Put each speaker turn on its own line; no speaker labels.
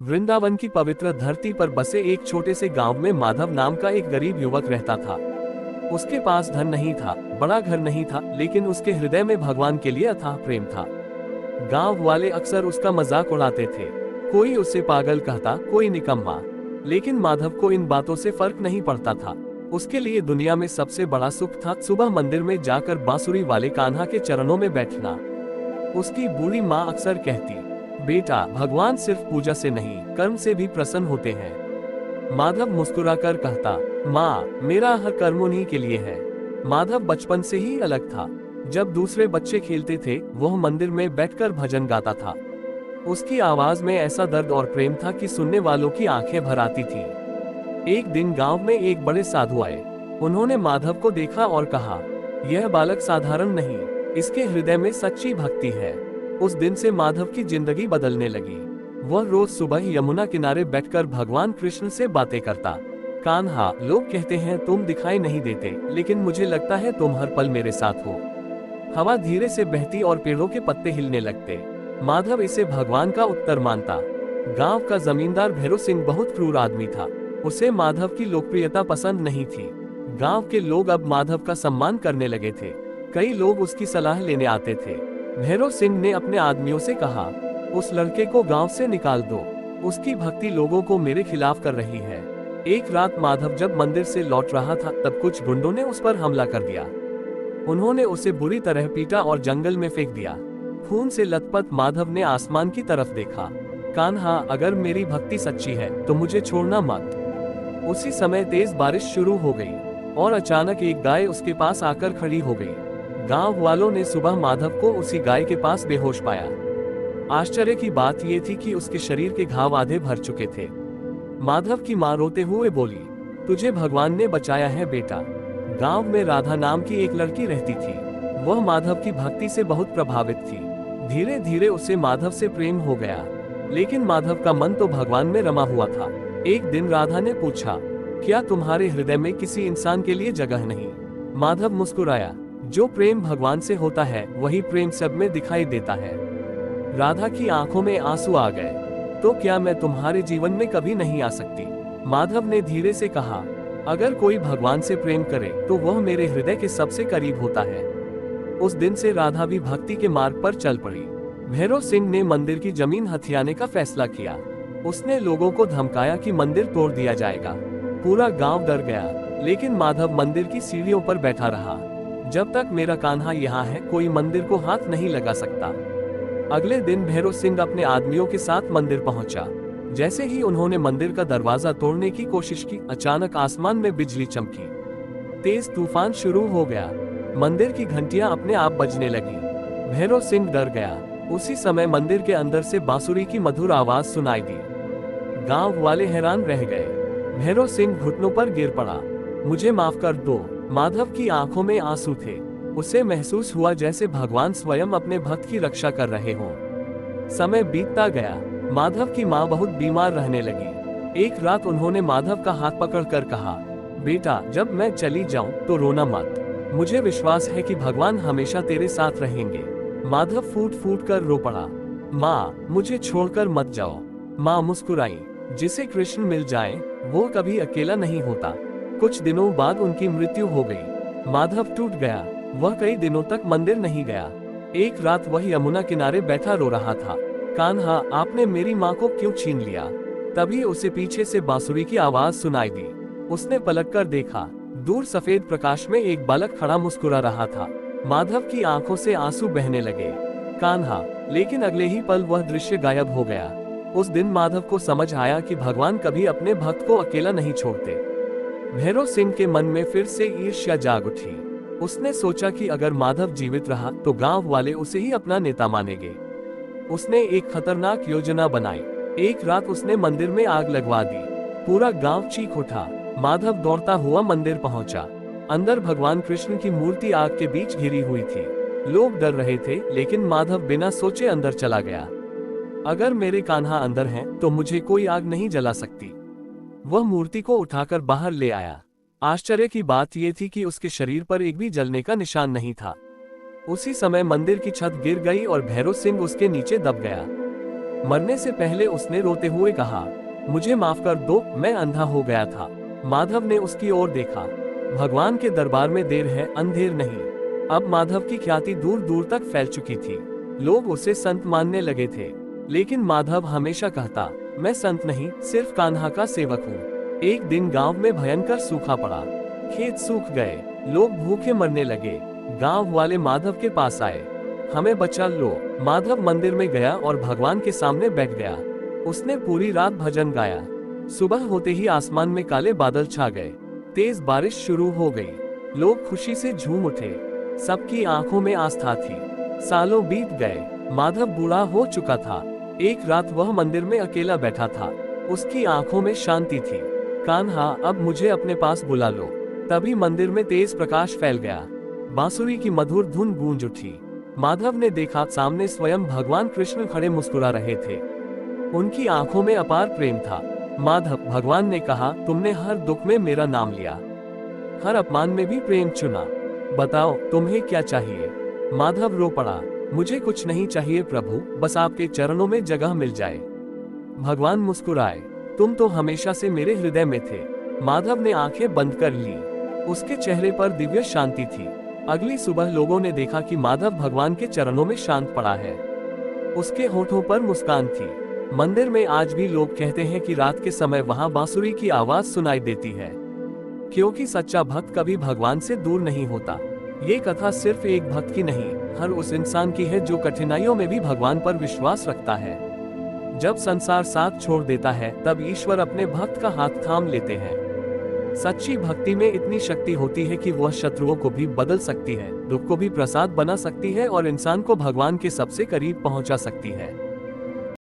वृंदावन की पवित्र धरती पर बसे एक छोटे से गांव में माधव नाम का एक गरीब युवक रहता था। उसके पास धन नहीं था, बड़ा घर नहीं था, लेकिन उसके हृदय में भगवान के लिए अथाह प्रेम था। गांव वाले अक्सर उसका मजाक उड़ाते थे। कोई उसे पागल कहता, कोई निकम्मा, लेकिन माधव को इन बातों से फर्क नहीं पड़ता था। उसके लिए दुनिया में सबसे बड़ा सुख था सुबह मंदिर में जाकर बांसुरी वाले कान्हा के चरणों में बैठना। उसकी बूढ़ी माँ अक्सर कहती, बेटा, भगवान सिर्फ पूजा से नहीं, कर्म से भी प्रसन्न होते हैं। माधव मुस्कुराकर कहता, माँ, मेरा हर कर्म उन्हीं के लिए है। माधव बचपन से ही अलग था। जब दूसरे बच्चे खेलते थे, वह मंदिर में बैठकर भजन गाता था। उसकी आवाज में ऐसा दर्द और प्रेम था कि सुनने वालों की आंखें भर आती थी। एक दिन गांव में एक बड़े साधु आए। उन्होंने माधव को देखा और कहा, यह बालक साधारण नहीं, इसके हृदय में सच्ची भक्ति है। उस दिन से माधव की जिंदगी बदलने लगी। वह रोज सुबह यमुना किनारे बैठकर भगवान कृष्ण से बातें करता। कान्हा, लोग कहते हैं तुम दिखाई नहीं देते, लेकिन मुझे लगता है तुम हर पल मेरे साथ हो। हवा धीरे से बहती और पेड़ों के पत्ते हिलने लगते। माधव इसे भगवान का उत्तर मानता। गांव का जमींदार भैरव सिंह बहुत क्रूर आदमी था। उसे माधव की लोकप्रियता पसंद नहीं थी। गांव के लोग अब माधव का सम्मान करने लगे थे। कई लोग उसकी सलाह लेने आते थे। भैरव सिंह ने अपने आदमियों से कहा, उस लड़के को गांव से निकाल दो, उसकी भक्ति लोगों को मेरे खिलाफ कर रही है। एक रात माधव जब मंदिर से लौट रहा था, तब कुछ गुंडों ने उस पर हमला कर दिया। उन्होंने उसे बुरी तरह पीटा और जंगल में फेंक दिया। खून से लथपथ माधव ने आसमान की तरफ देखा। कान्हा, अगर मेरी भक्ति सच्ची है तो मुझे छोड़ना मत। उसी समय तेज बारिश शुरू हो गई और अचानक एक गाय उसके पास आकर खड़ी हो गई। गांव वालों ने सुबह माधव को उसी गाय के पास बेहोश पाया। आश्चर्य की बात यह थी कि उसके शरीर के घाव आधे भर चुके थे। माधव की मां रोते हुए बोली, तुझे भगवान ने बचाया है बेटा। गांव में राधा नाम की एक लड़की रहती थी। वह माधव की भक्ति से बहुत प्रभावित थी। धीरे धीरे उसे माधव से प्रेम हो गया, लेकिन माधव का मन तो भगवान में रमा हुआ था। एक दिन राधा ने पूछा, क्या तुम्हारे हृदय में किसी इंसान के लिए जगह नहीं? माधव मुस्कुराया, जो प्रेम भगवान से होता है वही प्रेम सब में दिखाई देता है। राधा की आंखों में आंसू आ गए। तो क्या मैं तुम्हारे जीवन में कभी नहीं आ सकती? माधव ने धीरे से कहा, अगर कोई भगवान से प्रेम करे तो वह मेरे हृदय के सबसे करीब होता है। उस दिन से राधा भी भक्ति के मार्ग पर चल पड़ी। भैरव सिंह ने मंदिर की जमीन हथियाने का फैसला किया। उसने लोगों को धमकाया कि मंदिर तोड़ दिया जाएगा। पूरा गांव डर गया, लेकिन माधव मंदिर की सीढ़ियों पर बैठा रहा। जब तक मेरा कान्हा यहाँ है, कोई मंदिर को हाथ नहीं लगा सकता। अगले दिन भैरव सिंह अपने आदमियों के साथ मंदिर पहुंचा। जैसे ही उन्होंने मंदिर का दरवाजा तोड़ने की कोशिश की, अचानक आसमान में बिजली चमकी। तेज तूफान शुरू हो गया। मंदिर की घंटियां अपने आप बजने लगी। भैरव सिंह डर गया। उसी समय मंदिर के अंदर से बांसुरी की मधुर आवाज सुनाई दी। गांव वाले हैरान रह गए। भैरव सिंह घुटनों पर गिर पड़ा। मुझे माफ कर दो। माधव की आंखों में आंसू थे। उसे महसूस हुआ जैसे भगवान स्वयं अपने भक्त की रक्षा कर रहे हों। समय बीतता गया। माधव की माँ बहुत बीमार रहने लगी। एक रात उन्होंने माधव का हाथ पकड़कर कहा, बेटा, जब मैं चली जाऊं तो रोना मत। मुझे विश्वास है कि भगवान हमेशा तेरे साथ रहेंगे। माधव फूट फूट कर रो पड़ा, माँ, मुझे छोड़कर मत जाओ। माँ मुस्कुराई, जिसे कृष्ण मिल जाए वो कभी अकेला नहीं होता। कुछ दिनों बाद उनकी मृत्यु हो गई। माधव टूट गया। वह कई दिनों तक मंदिर नहीं गया। एक रात वह यमुना किनारे बैठा रो रहा था। कान्हा, आपने मेरी माँ को क्यों छीन लिया? तभी उसे पीछे से बांसुरी की आवाज सुनाई दी। उसने पलट कर देखा। दूर सफेद प्रकाश में एक बालक खड़ा मुस्कुरा रहा था। माधव की आंखों से आंसू बहने लगे। कान्हा, लेकिन अगले ही पल वह दृश्य गायब हो गया। उस दिन माधव को समझ आया कि भगवान कभी अपने भक्त को अकेला नहीं छोड़ते। भैरव सिंह के मन में फिर से ईर्ष्या जाग उठी। उसने सोचा कि अगर माधव जीवित रहा तो गांव वाले उसे ही अपना नेता मानेंगे। उसने एक खतरनाक योजना बनाई। एक रात उसने मंदिर में आग लगवा दी। पूरा गांव चीख उठा। माधव दौड़ता हुआ मंदिर पहुंचा। अंदर भगवान कृष्ण की मूर्ति आग के बीच घिरी हुई थी। लोग डर रहे थे, लेकिन माधव बिना सोचे अंदर चला गया। अगर मेरे कान्हा अंदर हैं, तो मुझे कोई आग नहीं जला सकती। वह मूर्ति को उठाकर बाहर ले आया। आश्चर्य की बात यह थी कि उसके शरीर पर एक भी जलने का निशान नहीं था। उसी समय मंदिर की छत गिर गई और भैरव सिंह उसके नीचे दब गया। मरने से पहले उसने रोते हुए कहा, मुझे माफ कर दो, मैं अंधा हो गया था। माधव ने उसकी ओर देखा। भगवान के दरबार में देर है, अंधेर नहीं। अब माधव की ख्याति दूर दूर तक फैल चुकी थी। लोग उसे संत मानने लगे थे, लेकिन माधव हमेशा कहता, मैं संत नहीं, सिर्फ कान्हा का सेवक हूँ। एक दिन गांव में भयंकर सूखा पड़ा। खेत सूख गए, लोग भूखे मरने लगे। गांव वाले माधव के पास आए, हमें बचा लो। माधव मंदिर में गया और भगवान के सामने बैठ गया। उसने पूरी रात भजन गाया। सुबह होते ही आसमान में काले बादल छा गए, तेज बारिश शुरू हो गई। लोग खुशी से झूम उठे, सबकी आंखों में आस्था थी। सालों बीत गए, माधव बूढ़ा हो चुका था। एक रात वह मंदिर में अकेला बैठा था। उसकी आंखों में शांति थी। कान्हा, अब मुझे अपने पास बुला लो। तभी मंदिर में तेज प्रकाश फैल गया। बांसुरी की मधुर धुन गूंज उठी। माधव ने देखा, सामने स्वयं भगवान कृष्ण खड़े मुस्कुरा रहे थे। उनकी आंखों में अपार प्रेम था। माधव, भगवान ने कहा, तुमने हर दुख में मेरा नाम लिया, हर अपमान में भी प्रेम चुना। बताओ तुम्हें क्या चाहिए? माधव रो पड़ा, मुझे कुछ नहीं चाहिए प्रभु, बस आपके चरणों में जगह मिल जाए। भगवान मुस्कुराए, तुम तो हमेशा से मेरे हृदय में थे। माधव ने आंखें बंद कर ली। उसके चेहरे पर दिव्य शांति थी। अगली सुबह लोगों ने देखा कि माधव भगवान के चरणों में शांत पड़ा है। उसके होठों पर मुस्कान थी। मंदिर में आज भी लोग कहते हैं कि रात के समय वहां बांसुरी की आवाज सुनाई देती है, क्योंकि सच्चा भक्त कभी भगवान से दूर नहीं होता। ये कथा सिर्फ एक भक्त की नहीं, हर उस इंसान की है जो कठिनाइयों में भी भगवान पर विश्वास रखता है। जब संसार साथ छोड़ देता है, तब ईश्वर अपने भक्त का हाथ थाम लेते हैं। सच्ची भक्ति में इतनी शक्ति होती है कि वह शत्रुओं को भी बदल सकती है, दुख को भी प्रसाद बना सकती है और इंसान को भगवान के सबसे करीब पहुंचा सकती है।